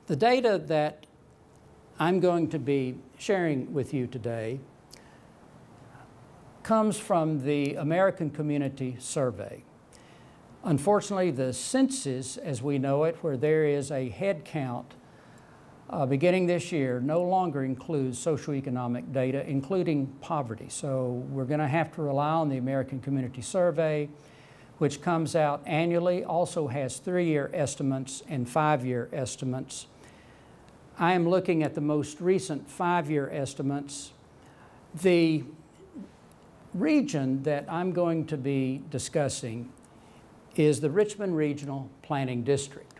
The data that I'm going to be sharing with you today comes from the American Community Survey. Unfortunately, the census, as we know it, where there is a head count beginning this year, no longer includes socioeconomic data, including poverty. So we're going to have to rely on the American Community Survey, which comes out annually, also has 3-year estimates and 5-year estimates. I am looking at the most recent 5-year estimates. The region that I'm going to be discussing is the Richmond Regional Planning District.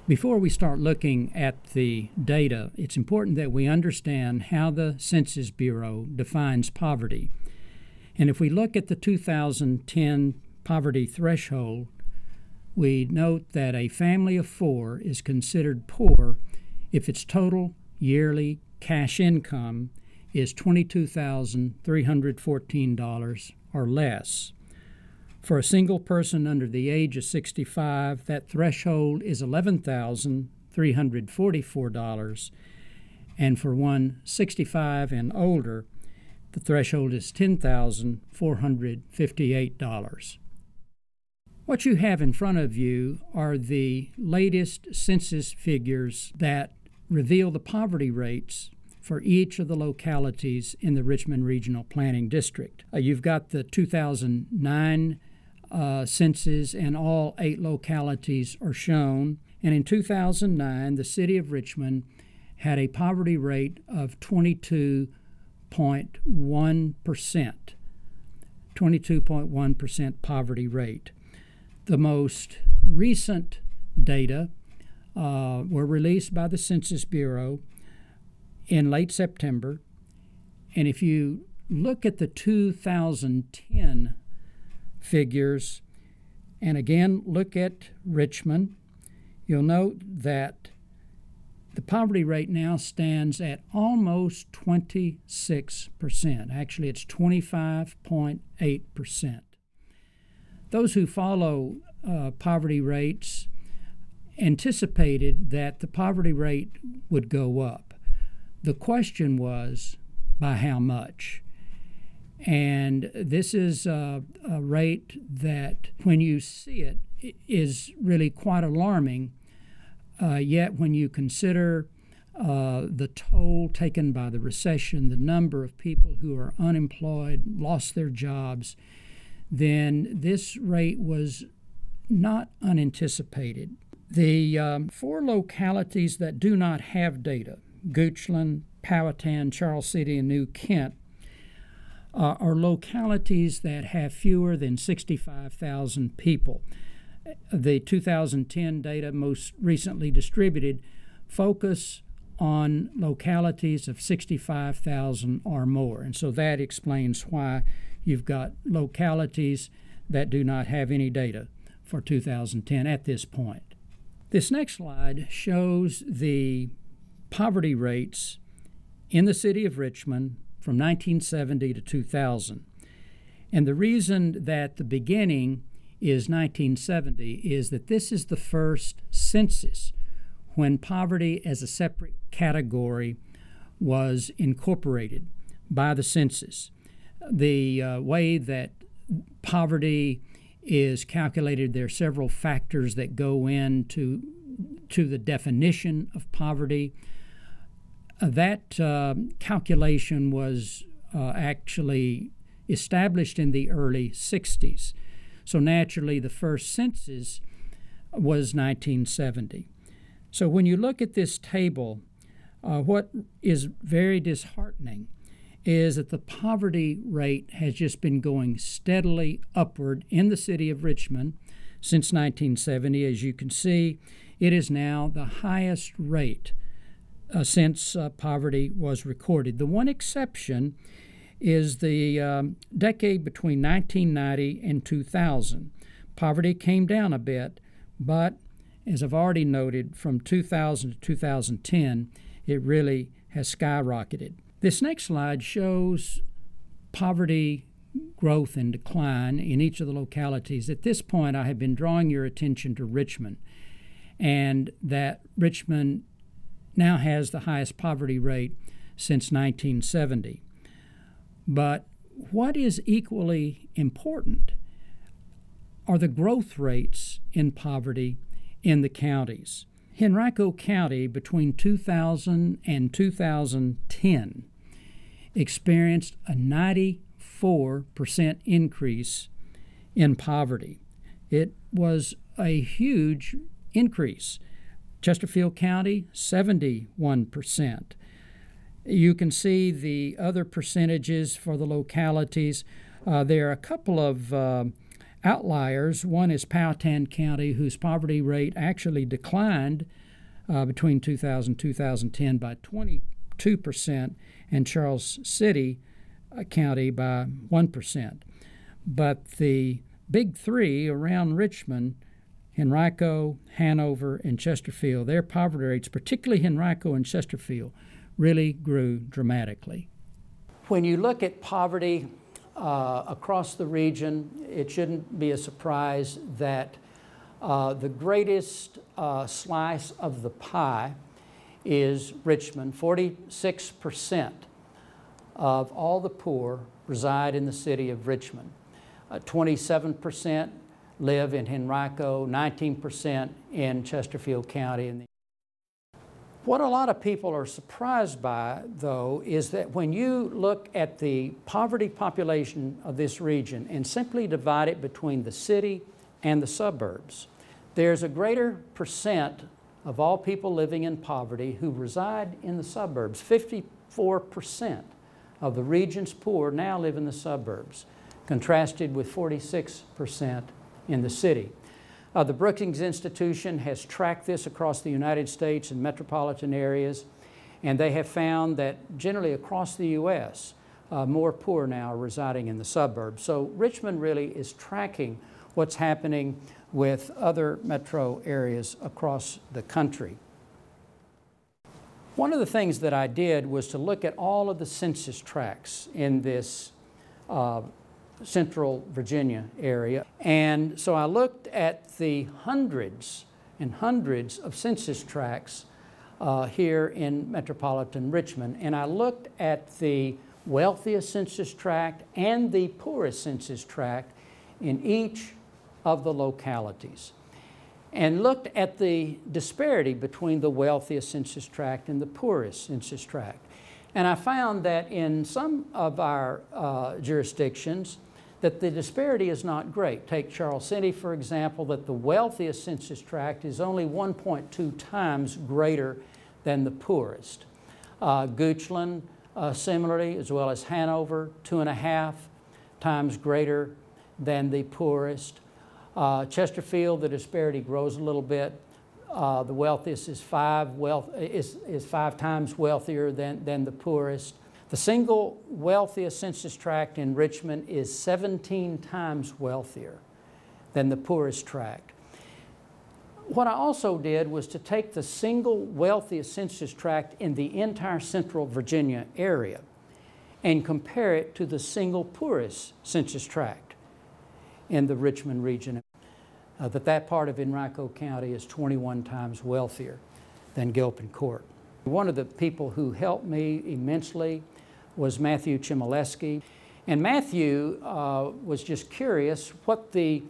Before we start looking at the data, it's important that we understand how the Census Bureau defines poverty. And if we look at the 2010 poverty threshold, we note that a family of 4 is considered poor if its total yearly cash income is $22,314 or less. For a single person under the age of 65, that threshold is $11,344, and for one 65 and older, the threshold is $10,458. What you have in front of you are the latest census figures that reveal the poverty rates for each of the localities in the Richmond Regional Planning District. You've got the 2009 census, and all 8 localities are shown. And in 2009, the city of Richmond had a poverty rate of 22.1%. 22.1% poverty rate. The most recent data were released by the Census Bureau in late September. And if you look at the 2010 figures, and again look at Richmond, you'll note that the poverty rate now stands at almost 26%. Actually, it's 25.8%. Those who follow poverty rates anticipated that the poverty rate would go up. The question was, by how much? And this is a rate that, when you see it, is really quite alarming. Yet when you consider the toll taken by the recession, the number of people who are unemployed, lost their jobs, then this rate was not unanticipated. The 4 localities that do not have data, Goochland, Powhatan, Charles City, and New Kent, are localities that have fewer than 65,000 people. The 2010 data, most recently distributed, focus on localities of 65,000 or more. And so that explains why you've got localities that do not have any data for 2010 at this point. This next slide shows the poverty rates in the city of Richmond from 1970 to 2000. And the reason that the beginning is 1970 is that this is the first census when poverty as a separate category was incorporated by the census. The way that poverty is calculated, there are several factors that go into the definition of poverty. That calculation was actually established in the early 60s. So naturally, the first census was 1970. So when you look at this table, what is very disheartening is that the poverty rate has just been going steadily upward in the city of Richmond since 1970. As you can see, it is now the highest rate since poverty was recorded. The one exception is the decade between 1990 and 2000. Poverty came down a bit, but as I've already noted, from 2000 to 2010, it really has skyrocketed. This next slide shows poverty growth and decline in each of the localities. At this point, I have been drawing your attention to Richmond, and that Richmond now has the highest poverty rate since 1970. But what is equally important are the growth rates in poverty in the counties. Henrico County between 2000 and 2010 experienced a 94% increase in poverty. It was a huge increase. Chesterfield County, 71%. You can see the other percentages for the localities. There are a couple of outliers. One is Powhatan County, whose poverty rate actually declined between 2000 and 2010 by 22%, and Charles City County by 1%. But the big three around Richmond, Henrico, Hanover, and Chesterfield, their poverty rates, particularly Henrico and Chesterfield, really grew dramatically. When you look at poverty across the region, it shouldn't be a surprise that the greatest slice of the pie is Richmond. 46% of all the poor reside in the city of Richmond. 27% live in Henrico, 19% in Chesterfield County. What a lot of people are surprised by, though, is that when you look at the poverty population of this region and simply divide it between the city and the suburbs, there's a greater percent of all people living in poverty who reside in the suburbs. 54% of the region's poor now live in the suburbs, contrasted with 46% in the city. The Brookings Institution has tracked this across the United States and metropolitan areas, and they have found that generally across the U.S., more poor now are residing in the suburbs. So Richmond really is tracking what's happening with other metro areas across the country. One of the things that I did was to look at all of the census tracts in this Central Virginia area. And so I looked at the hundreds and hundreds of census tracts here in metropolitan Richmond. And I looked at the wealthiest census tract and the poorest census tract in each of the localities, and looked at the disparity between the wealthiest census tract and the poorest census tract. And I found that in some of our jurisdictions, that the disparity is not great. Take Charles City, for example, that the wealthiest census tract is only 1.2 times greater than the poorest. Goochland, similarly, as well as Hanover, 2.5 times greater than the poorest. Chesterfield, the disparity grows a little bit. The wealthiest is 5 times wealthier than the poorest. The single wealthiest census tract in Richmond is 17 times wealthier than the poorest tract. What I also did was to take the single wealthiest census tract in the entire Central Virginia area and compare it to the single poorest census tract in the Richmond region. That part of Henrico County is 21 times wealthier than Gilpin Court. One of the people who helped me immensely was Matthew Chmielewski. And Matthew was just curious what the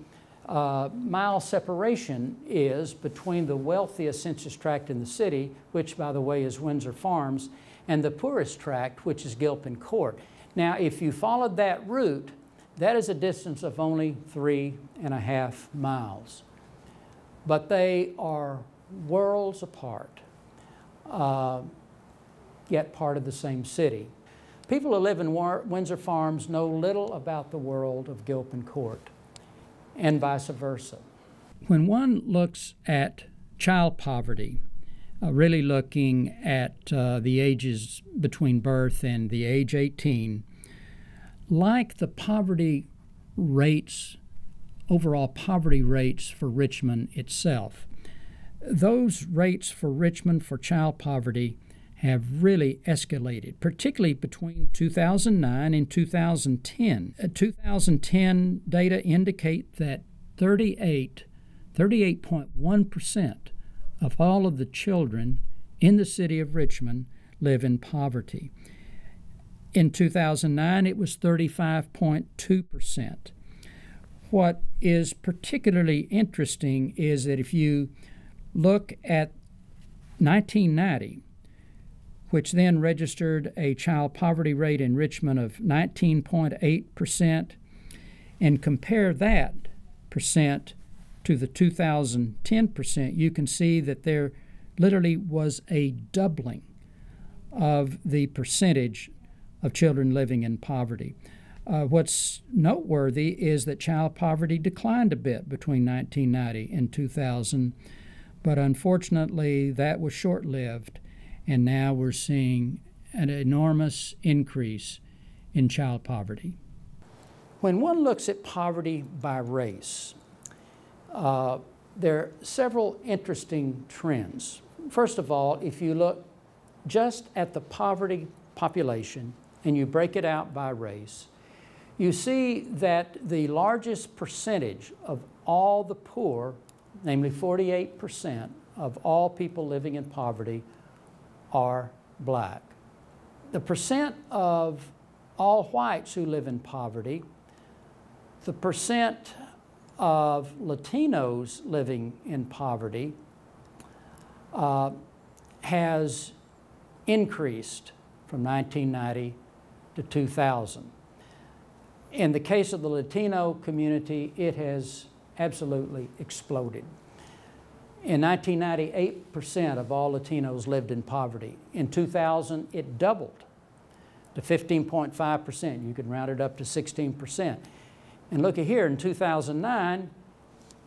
mile separation is between the wealthiest census tract in the city, which, by the way, is Windsor Farms, and the poorest tract, which is Gilpin Court. Now, if you followed that route, that is a distance of only 3.5 miles. But they are worlds apart, yet part of the same city. People who live in Windsor Farms know little about the world of Gilpin Court, and vice versa. When one looks at child poverty, really looking at the ages between birth and the age 18, like the poverty rates, overall poverty rates for Richmond itself, those rates for Richmond for child poverty have really escalated, particularly between 2009 and 2010. 2010 data indicate that 38.1% of all of the children in the city of Richmond live in poverty. In 2009, it was 35.2%. What is particularly interesting is that if you look at 1990, which then registered a child poverty rate in Richmond of 19.8%, and compare that percent to the 2010 percent, you can see that there literally was a doubling of the percentage of children living in poverty. What's noteworthy is that child poverty declined a bit between 1990 and 2000, but unfortunately that was short-lived, and now we're seeing an enormous increase in child poverty. When one looks at poverty by race, there are several interesting trends. First of all, if you look just at the poverty population and you break it out by race, you see that the largest percentage of all the poor, namely 48% of all people living in poverty, are black. The percent of all whites who live in poverty, the percent of Latinos living in poverty has increased from 1990 to 2000. In the case of the Latino community, it has absolutely exploded. In 1990, 8% of all Latinos lived in poverty. In 2000, it doubled to 15.5%. You could round it up to 16%. And look at here, in 2009,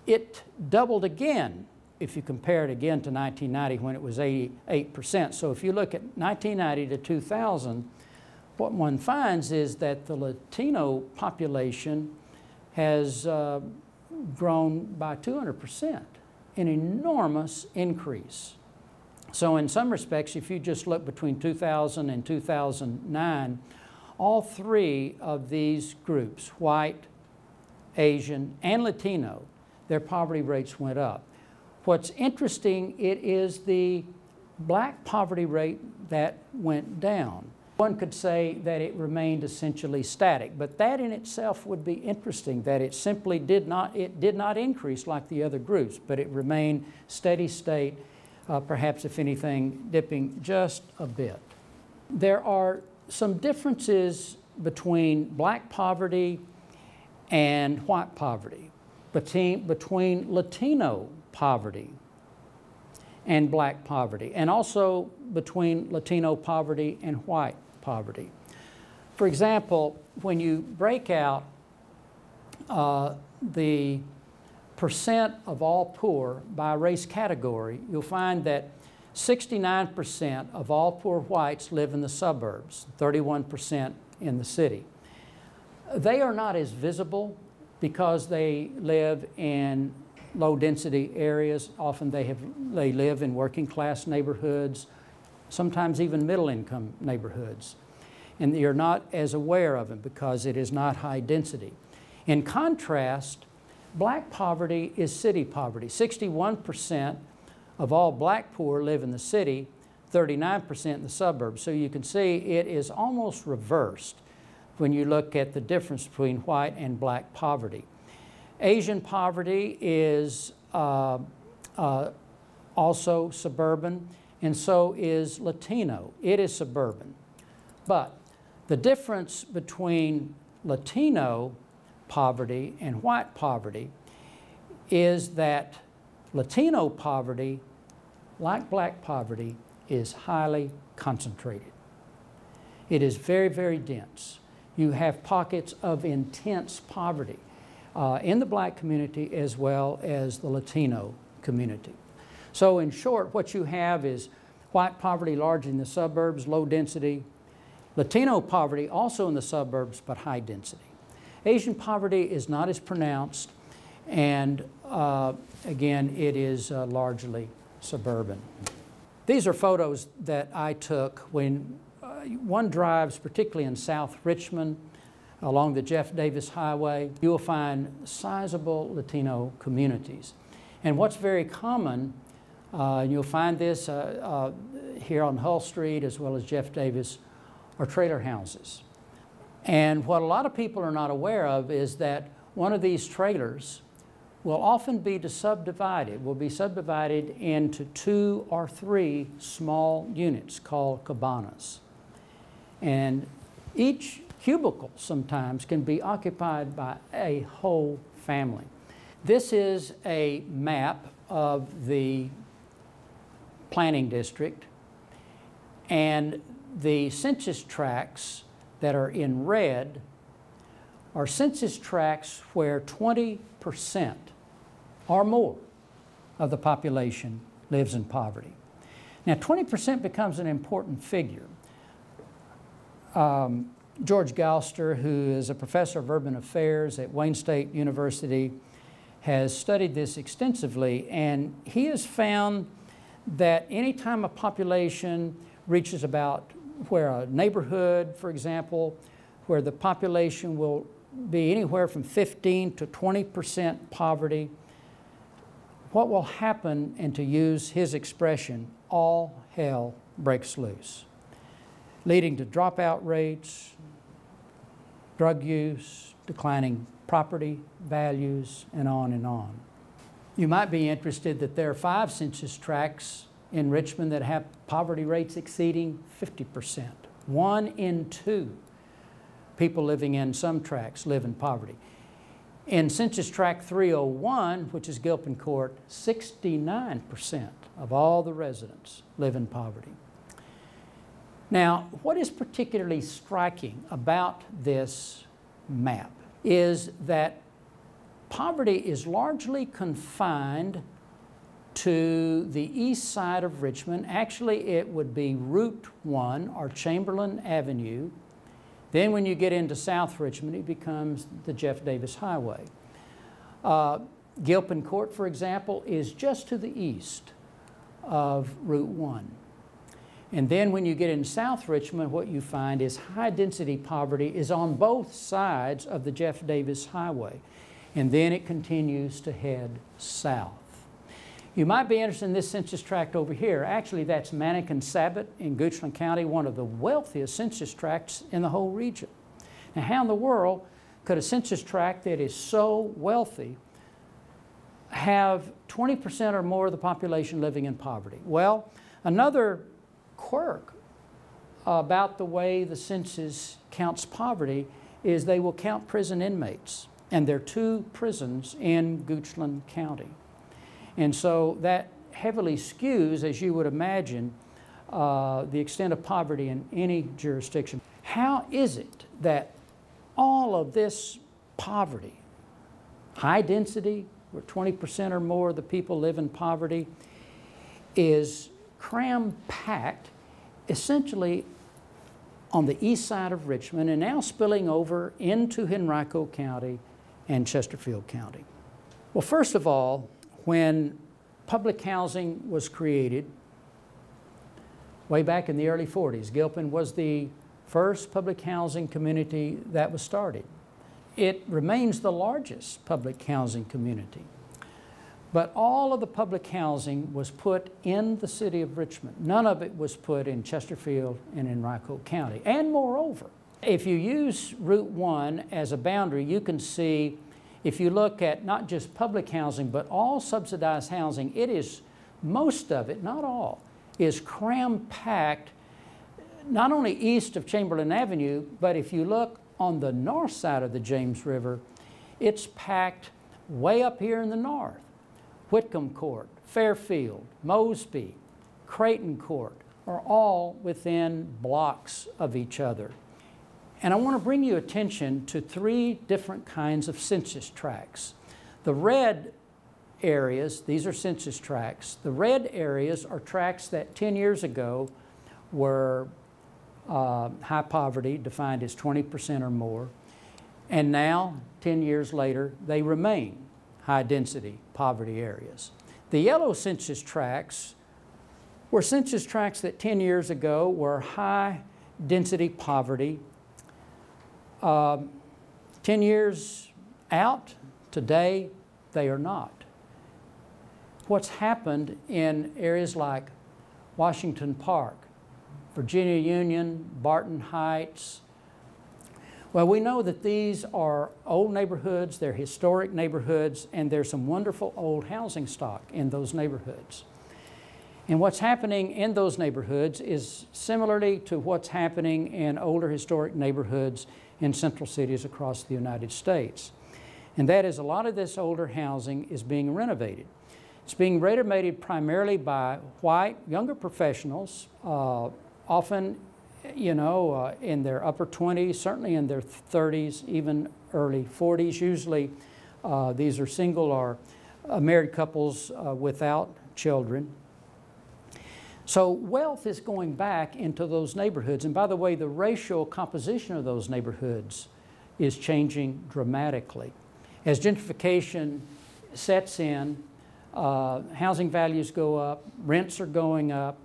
it doubled again if you compare it again to 1990 when it was 88%. So if you look at 1990 to 2000, what one finds is that the Latino population has grown by 200%, an enormous increase. So in some respects, if you just look between 2000 and 2009, all three of these groups, white, Asian, and Latino, their poverty rates went up. What's interesting, it is the black poverty rate that went down. One could say that it remained essentially static, but that in itself would be interesting, that it simply did not increase like the other groups, but it remained steady state, perhaps if anything, dipping just a bit. There are some differences between black poverty and white poverty, between Latino poverty and black poverty, and also between Latino poverty and white poverty. For example, when you break out the percent of all poor by race category, you'll find that 69% of all poor whites live in the suburbs, 31% in the city. They are not as visible because they live in low-density areas. Often they live in working-class neighborhoods, sometimes even middle-income neighborhoods. And you're not as aware of it because it is not high density. In contrast, black poverty is city poverty. 61% of all black poor live in the city, 39% in the suburbs. So you can see it is almost reversed when you look at the difference between white and black poverty. Asian poverty is also suburban, and so is Latino. It is suburban. But the difference between Latino poverty and white poverty is that Latino poverty, like black poverty, is highly concentrated. It is very, very dense. You have pockets of intense poverty in the black community as well as the Latino community. So in short, what you have is white poverty largely in the suburbs, low density. Latino poverty also in the suburbs, but high density. Asian poverty is not as pronounced, and again, it is largely suburban. These are photos that I took when one drives, particularly in South Richmond, along the Jeff Davis Highway. You will find sizable Latino communities. And what's very common, you'll find this here on Hull Street as well as Jeff Davis are trailer houses. And what a lot of people are not aware of is that one of these trailers will often be subdivided, into 2 or 3 small units called cabanas. And each cubicle sometimes can be occupied by a whole family. This is a map of the planning district, and the census tracts that are in red are census tracts where 20% or more of the population lives in poverty. Now, 20% becomes an important figure. George Galster, who is a professor of urban affairs at Wayne State University, has studied this extensively, and he has found that anytime a population reaches about where a neighborhood, for example, where the population will be anywhere from 15 to 20% poverty, what will happen, and to use his expression, all hell breaks loose, leading to dropout rates, drug use, declining property values, and on and on. You might be interested that there are 5 census tracts in Richmond that have poverty rates exceeding 50%. 1 in 2 people living in some tracts live in poverty. In Census Tract 301, which is Gilpin Court, 69% of all the residents live in poverty. Now, what is particularly striking about this map is that poverty is largely confined to the east side of Richmond. Actually, it would be Route 1 or Chamberlain Avenue. Then when you get into South Richmond, it becomes the Jeff Davis Highway. Gilpin Court, for example, is just to the east of Route 1. And then when you get in South Richmond, what you find is high-density poverty is on both sides of the Jeff Davis Highway. And then it continues to head south. You might be interested in this census tract over here. Actually, that's Manikin-Sabot in Goochland County, one of the wealthiest census tracts in the whole region. Now, how in the world could a census tract that is so wealthy have 20% or more of the population living in poverty? Well, another quirk about the way the census counts poverty is they will count prison inmates. And there are 2 prisons in Goochland County. And so that heavily skews, as you would imagine, the extent of poverty in any jurisdiction. How is it that all of this poverty, high density, where 20% or more of the people live in poverty, is cram-packed essentially on the east side of Richmond and now spilling over into Henrico County and Chesterfield County? Well, first of all, when public housing was created way back in the early 40s, Gilpin was the first public housing community that was started. It remains the largest public housing community. But all of the public housing was put in the city of Richmond. None of it was put in Chesterfield and Henrico County. And moreover, if you use Route 1 as a boundary, you can see, if you look at not just public housing, but all subsidized housing, it is, most of it, not all, is cram-packed, not only east of Chamberlain Avenue, but if you look on the north side of the James River, it's packed way up here in the north. Whitcomb Court, Fairfield, Mosby, Creighton Court are all within blocks of each other. And I want to bring you attention to 3 different kinds of census tracts. The red areas, these are census tracts. The red areas are tracts that 10 years ago were high poverty, defined as 20% or more. And now, 10 years later, they remain high density poverty areas. The yellow census tracts were census tracts that 10 years ago were high density poverty. 10 years out, today, they are not. What's happened in areas like Washington Park, Virginia Union, Barton Heights. Well, we know that these are old neighborhoods, they're historic neighborhoods, and there's some wonderful old housing stock in those neighborhoods. And what's happening in those neighborhoods is similarly to what's happening in older historic neighborhoods in central cities across the United States. And that is, a lot of this older housing is being renovated. It's being renovated primarily by white, younger professionals, often, in their upper 20s, certainly in their 30s, even early 40s. Usually these are single or married couples without children. So wealth is going back into those neighborhoods. And by the way, the racial composition of those neighborhoods is changing dramatically. As gentrification sets in, housing values go up, rents are going up,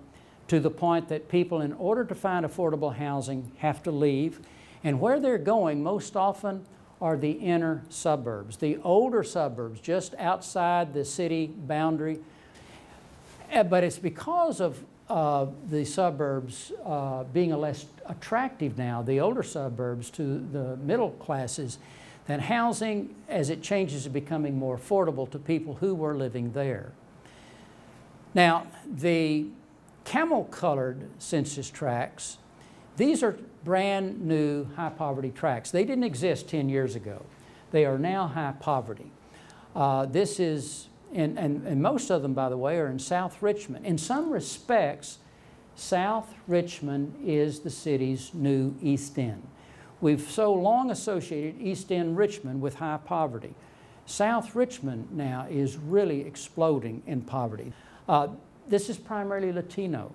to the point that people, in order to find affordable housing, have to leave. And where they're going most often are the inner suburbs, the older suburbs just outside the city boundary. But it's because of the suburbs being less attractive now, the older suburbs to the middle classes, that housing, as it changes, is becoming more affordable to people who were living there. Now, the camel-colored census tracts, these are brand new high poverty tracts. They didn't exist 10 years ago. They are now high poverty. This is, and most of them, by the way, are in South Richmond. In some respects, South Richmond is the city's new East End. We've so long associated East End Richmond with high poverty. South Richmond now is really exploding in poverty. This is primarily Latino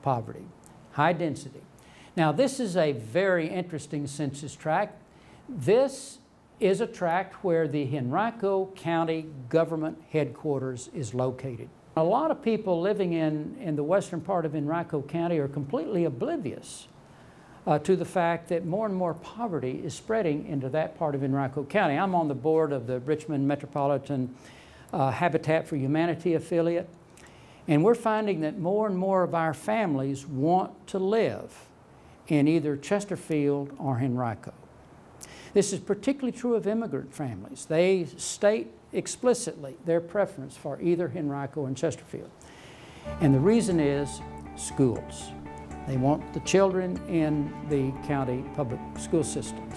poverty, high density. Now, this is a very interesting census tract. This is a tract where the Henrico County government headquarters is located. A lot of people living in the western part of Henrico County are completely oblivious to the fact that more and more poverty is spreading into that part of Henrico County. I'm on the board of the Richmond Metropolitan Habitat for Humanity affiliate, and we're finding that more and more of our families want to live in either Chesterfield or Henrico. This is particularly true of immigrant families. They state explicitly their preference for either Henrico or Chesterfield. And the reason is schools. They want the children in the county public school systems.